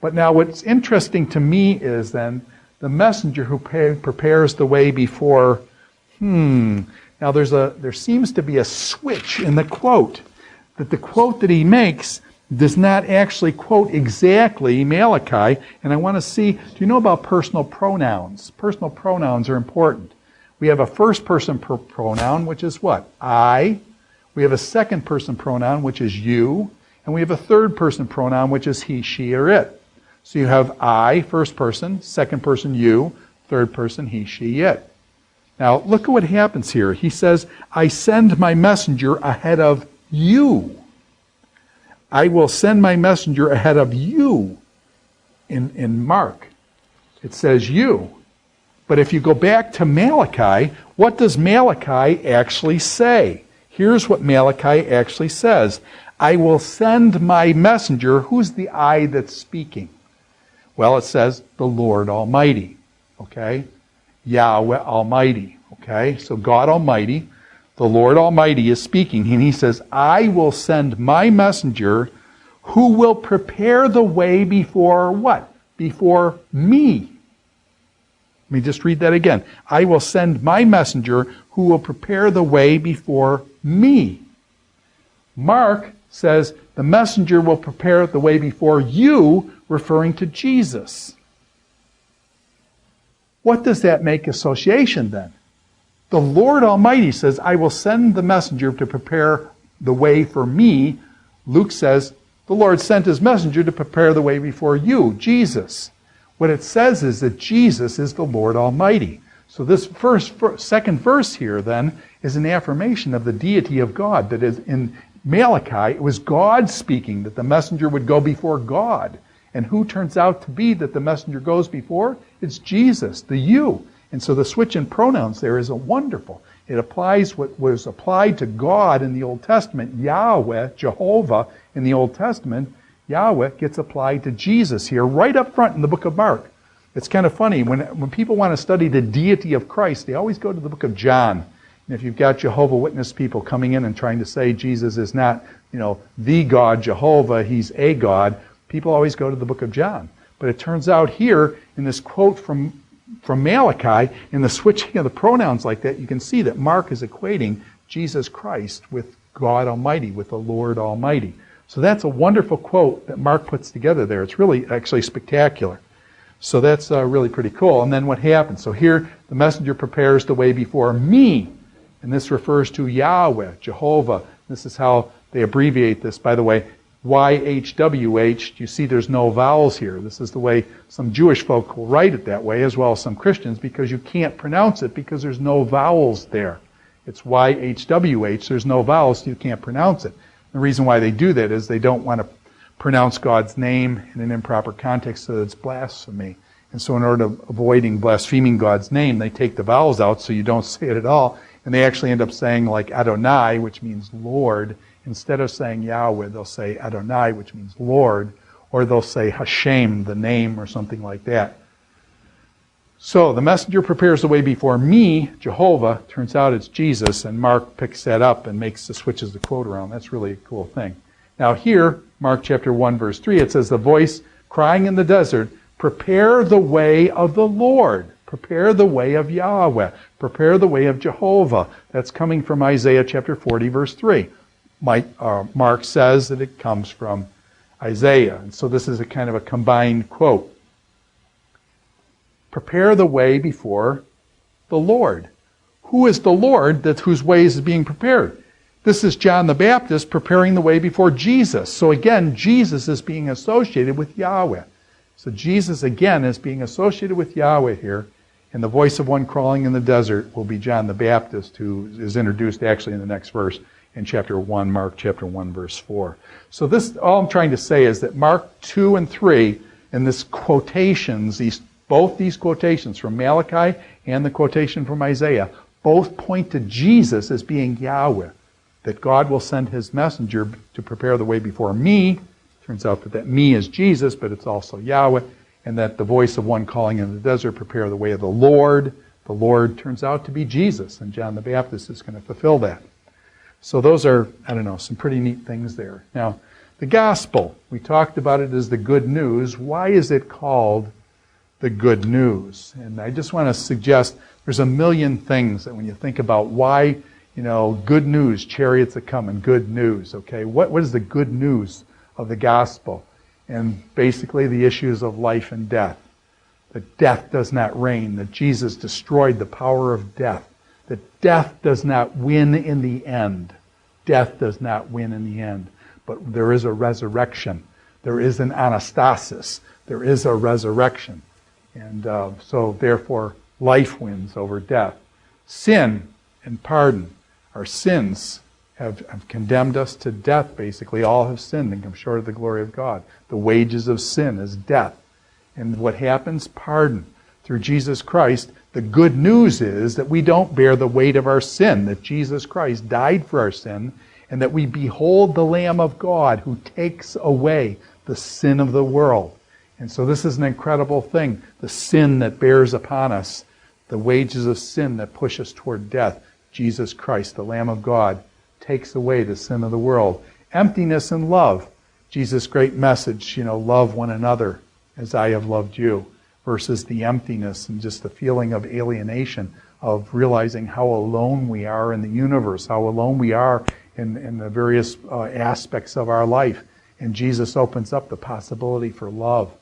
But now what's interesting to me is then the messenger who prepares the way before, Now there seems to be a switch in the quote. That the quote that he makes does not actually quote exactly Malachi. And I want to see, do you know about personal pronouns? Personal pronouns are important. We have a first person pronoun, which is what? I. We have a second person pronoun, which is you. And we have a third person pronoun, which is he, she, or it. So you have I, first person, second person you, third person he, she, it. Now look at what happens here. He says, I send my messenger ahead of you. I will send my messenger ahead of you. In Mark, it says you. But if you go back to Malachi, what does Malachi actually say? Here's what Malachi actually says. I will send my messenger. Who's the I that's speaking? Well, it says the Lord Almighty. Okay? Yahweh Almighty. Okay? So God Almighty, the Lord Almighty is speaking. And he says, I will send my messenger who will prepare the way before what? Before me. Let me just read that again. I will send my messenger who will prepare the way before me. Mark says the messenger will prepare the way before you, referring to Jesus. What does that make association then? The Lord Almighty says, I will send the messenger to prepare the way for me. Luke says, the Lord sent his messenger to prepare the way before you, Jesus. What it says is that Jesus is the Lord Almighty. So this second verse here then is an affirmation of the deity of God. That is, in Malachi, it was God speaking, that the messenger would go before God. And who turns out to be that the messenger goes before? It's Jesus, the you. And so the switch in pronouns there is wonderful. It applies what was applied to God in the Old Testament, Yahweh, Jehovah in the Old Testament. Yahweh gets applied to Jesus here, right up front in the book of Mark. It's kind of funny, when people want to study the deity of Christ, they always go to the book of John. And if you've got Jehovah Witness people coming in and trying to say Jesus is not, the God Jehovah, he's a God, people always go to the book of John. But it turns out here, in this quote from Malachi, in the switching of the pronouns like that, you can see that Mark is equating Jesus Christ with God Almighty, with the Lord Almighty. So that's a wonderful quote that Mark puts together there. It's really actually spectacular. So that's really pretty cool. And then what happens? So here, the messenger prepares the way before me. And this refers to Yahweh, Jehovah. This is how they abbreviate this, by the way. YHWH, you see there's no vowels here. This is the way some Jewish folk will write it that way, as well as some Christians, because you can't pronounce it because there's no vowels there. It's YHWH, there's no vowels, so you can't pronounce it. The reason why they do that is they don't want to pronounce God's name in an improper context so that it's blasphemy. And so in order to avoiding blaspheming God's name, they take the vowels out so you don't say it at all. And they actually end up saying like Adonai, which means Lord. Instead of saying Yahweh, they'll say Adonai, which means Lord, or they'll say Hashem, the name, or something like that. So the messenger prepares the way before me, Jehovah. Turns out it's Jesus, and Mark picks that up and switches the quote around. That's really a cool thing. Now here, Mark chapter 1, verse 3, it says, the voice crying in the desert, prepare the way of the Lord. Prepare the way of Yahweh. Prepare the way of Jehovah. That's coming from Isaiah chapter 40, verse 3. Mark says that it comes from Isaiah. And so this is a kind of a combined quote. Prepare the way before the Lord. Who is the Lord whose ways is being prepared? This is John the Baptist preparing the way before Jesus. So again, Jesus is being associated with Yahweh. So Jesus again is being associated with Yahweh here. And the voice of one crawling in the desert will be John the Baptist, who is introduced actually in the next verse. In chapter 1, Mark chapter 1, verse 4. So this, all I'm trying to say is that Mark 2 and 3, in this quotations, both these quotations from Malachi and the quotation from Isaiah, both point to Jesus as being Yahweh. That God will send his messenger to prepare the way before me. Turns out that me is Jesus, but it's also Yahweh. And that the voice of one calling in the desert, prepare the way of the Lord. The Lord turns out to be Jesus, and John the Baptist is going to fulfill that. So those are, some pretty neat things there. Now, The gospel, we talked about it as the good news. Why is it called the good news? And I just want to suggest there's a million things that when you think about why, good news, chariots that come, and good news, okay? What is the good news of the gospel? And basically the issues of life and death. That death does not reign, that Jesus destroyed the power of death, that death does not win in the end. Death does not win in the end. But there is a resurrection. There is an anastasis. There is a resurrection. And so therefore, life wins over death. Sin and pardon. Our sins have condemned us to death, basically. All have sinned and come short of the glory of God. The wages of sin is death. And what happens? Pardon. Through Jesus Christ, the good news is that we don't bear the weight of our sin, that Jesus Christ died for our sin, and that we behold the Lamb of God who takes away the sin of the world. And so this is an incredible thing. The sin that bears upon us, the wages of sin that push us toward death. Jesus Christ, the Lamb of God, takes away the sin of the world. Emptiness and love. Jesus' great message, love one another as I have loved you. Versus the emptiness and just the feeling of alienation, of realizing how alone we are in the universe, how alone we are in the various aspects of our life. And Jesus opens up the possibility for love.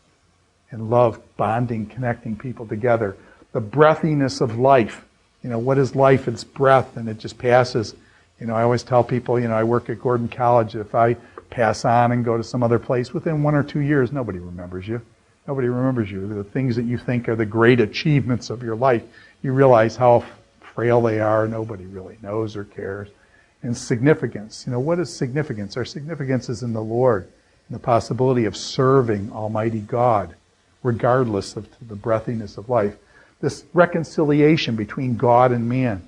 And love bonding, connecting people together. The breathiness of life. What is life? It's breath, and it just passes. I always tell people, I work at Gordon College. If I pass on and go to some other place, within 1 or 2 years, nobody remembers you. Nobody remembers you. The things that you think are the great achievements of your life, you realize how frail they are. Nobody really knows or cares. And significance. What is significance? Our significance is in the Lord, and the possibility of serving Almighty God, regardless of the breathiness of life. This reconciliation between God and man,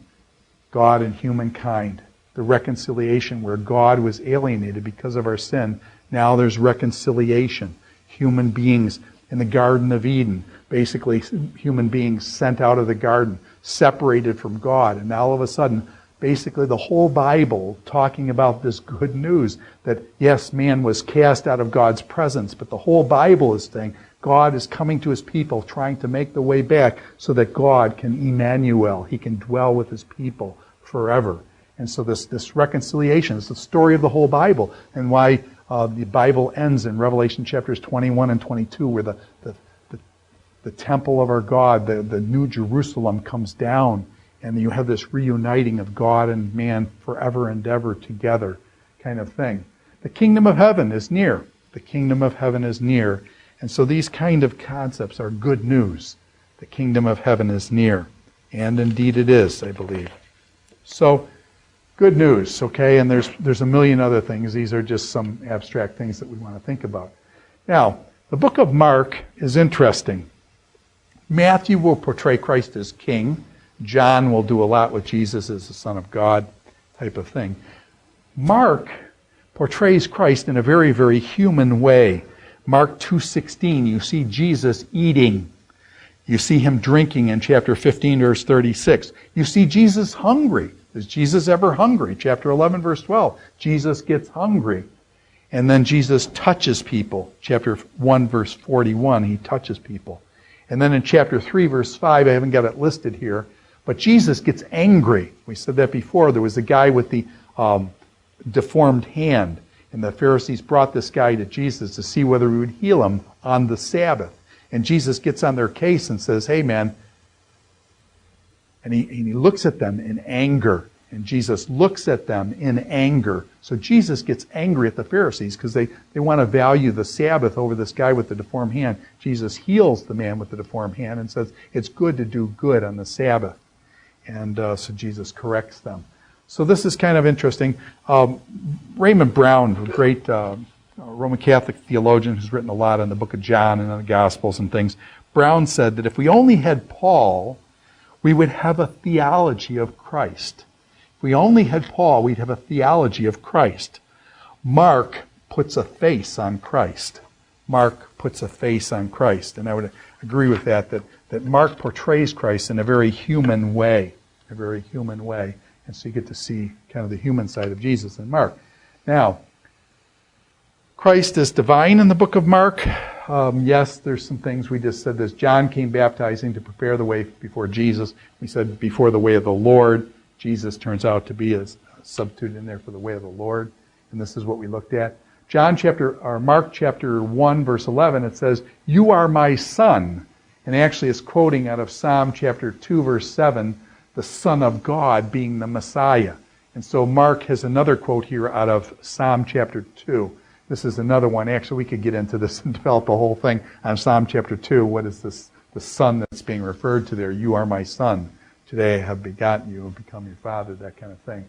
God and humankind. The reconciliation where God was alienated because of our sin. Now there's reconciliation. Human beings in the Garden of Eden, basically human beings sent out of the garden, separated from God. And now all of a sudden, basically the whole Bible talking about this good news that yes, man was cast out of God's presence, but the whole Bible is saying God is coming to his people, trying to make the way back so that God can Emmanuel, he can dwell with his people forever. And so this reconciliation is the story of the whole Bible, and why the Bible ends in Revelation chapters 21 and 22, where the temple of our God, the New Jerusalem, comes down, and you have this reuniting of God and man forever and ever together kind of thing. The kingdom of heaven is near. The kingdom of heaven is near. And so these kind of concepts are good news. The kingdom of heaven is near. And indeed it is, I believe. So, good news, okay? And there's a million other things. These are just some abstract things that we want to think about. Now, the book of Mark is interesting. Matthew will portray Christ as king. John will do a lot with Jesus as the Son of God type of thing. Mark portrays Christ in a very, very human way. Mark 2:16, you see Jesus eating. You see him drinking in chapter 15, verse 36. You see Jesus hungry. Is Jesus ever hungry? Chapter 11, verse 12. Jesus gets hungry. And then Jesus touches people. Chapter 1, verse 41, he touches people. And then in chapter 3, verse 5, I haven't got it listed here, but Jesus gets angry. We said that before. There was a guy with the deformed hand, and the Pharisees brought this guy to Jesus to see whether he would heal him on the Sabbath. And Jesus gets on their case and says, hey man, and he looks at them in anger. And Jesus looks at them in anger. So Jesus gets angry at the Pharisees because they want to value the Sabbath over this guy with the deformed hand. Jesus heals the man with the deformed hand and says it's good to do good on the Sabbath. And so Jesus corrects them. So this is kind of interesting. Raymond Brown, a great Roman Catholic theologian who's written a lot on the book of John and on the Gospels and things, Brown said that if we only had Paul, we would have a theology of Christ. If we only had Paul, we'd have a theology of Christ. Mark puts a face on Christ. Mark puts a face on Christ. And I would agree with that Mark portrays Christ in a very human way. A very human way. And so you get to see kind of the human side of Jesus in Mark. Now, Christ is divine in the book of Mark. Yes, there's some things we just said. This John came baptizing to prepare the way before Jesus. We said before the way of the Lord. Jesus turns out to be a substitute in there for the way of the Lord. And this is what we looked at. Mark chapter 1, verse 11, it says, "You are my son." And actually it's quoting out of Psalm chapter 2, verse 7, the Son of God being the Messiah. And so Mark has another quote here out of Psalm chapter 2. This is another one. Actually, we could get into this and develop a whole thing on Psalm chapter 2. What is this? The son that's being referred to there. You are my son. Today I have begotten you and become your father, that kind of thing.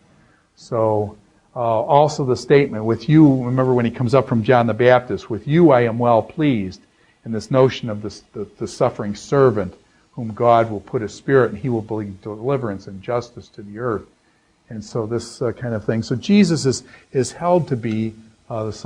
So also the statement, with you, remember when he comes up from John the Baptist, with you I am well pleased. And this notion of the suffering servant whom God will put his spirit and he will bring deliverance and justice to the earth. And so this kind of thing. So Jesus is held to be the Son